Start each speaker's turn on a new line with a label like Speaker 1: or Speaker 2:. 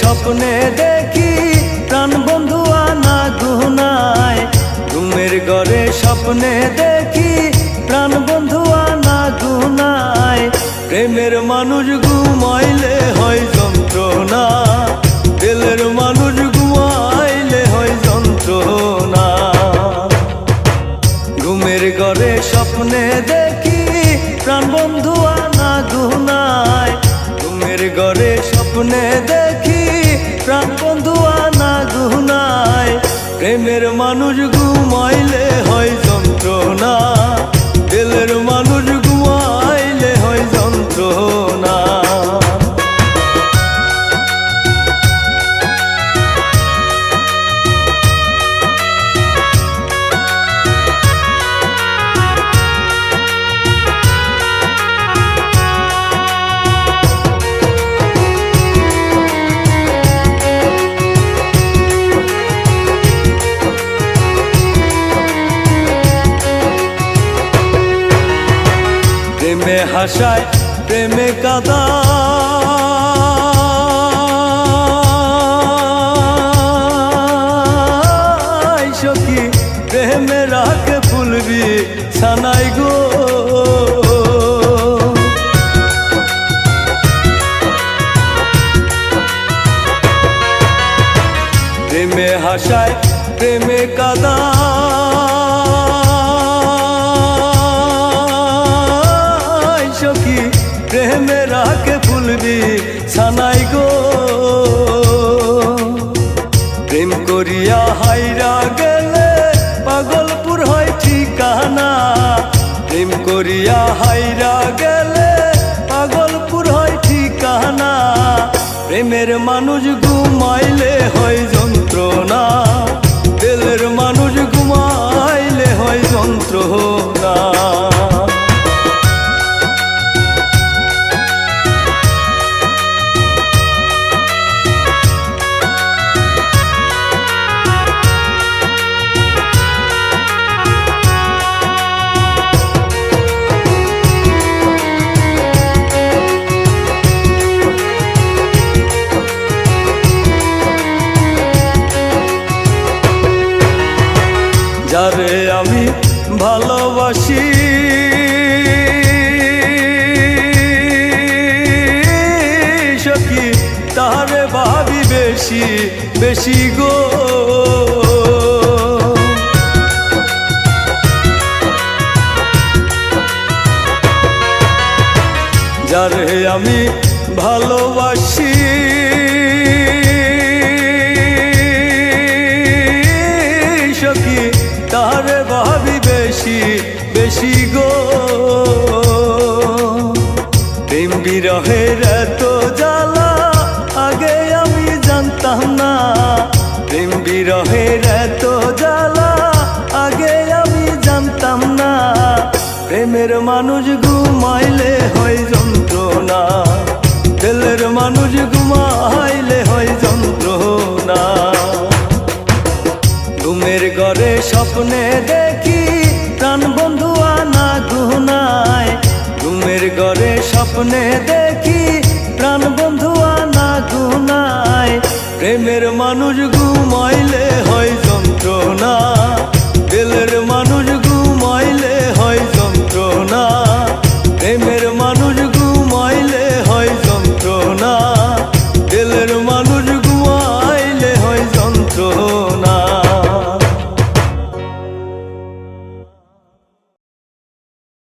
Speaker 1: স্বপ্নে দেখি প্রাণ বন্ধু আনা গুনায়, ঘুমের ঘরে স্বপ্নে দেখি প্রাণ বন্ধু আনা গুনায়। প্রেমের মানুষ ঘুমাইলে হয় যন্ত্রণা, দিলের মানুষ ঘুমাইলে হয় যন্ত্রণা। ঘুমের ঘরে স্বপ্নে দেখি প্রাণ বন্ধু আনা গুনায়, ঘুমের ঘরে স্বপ্নে দেখি প্রাণ বন্ধু আনা গুনায়। প্রেমের মানুষ ঘুমাইলে হয় যন্ত্রণা, দিলের মানুষ ঘুমাইলে হয় যন্ত্রণা। প্রেমে হাসায় প্রেমে কাদায়, সখী প্রেমে রাখে ফুলবি ছানাই গো। প্রেমে হাসায় প্রেমে কাদায়, সখী প্রেমে রাখে ফুলবি ছানাই গো। প্রেম করিয়া হাইরা গেলে পাগলপুর হয় ঠিকানা, প্রেম করিয়া হাইরা গেলে পাগলপুর হয় ঠিকানা। প্রেমের মানুষ ঘুমাইলে হয় যন্ত্রণা, দিলের মানুষ ঘুমাইলে হয় যন্ত্রণা। যারে আমি ভালোবাসি সখী তারে ভাবি বেশি বেশি গো। যারে আমি ভালোবাসি সখী তারে ভাবি বেশি বেশি গো। প্রেম বিরহের এত জ্বালা আগে আমি জানতাম না, প্রেম বিরহের এত জ্বালা আগে আমি জানতাম না। প্রেমের মানুষ ঘুমাইলে হয় যন্ত্রণা, দিলের মানুষ ঘুমাইলে হয় যন্ত্রণা। ঘুমের ঘরে স্বপ্নে দেখি প্রাণ বন্ধু আনা গুনায়, ঘুমের ঘরে স্বপ্নে দেখি প্রাণ বন্ধু আনা গুনায়। প্রেমের মানুষ ঘুমাইলে হয় যন্ত্রণা,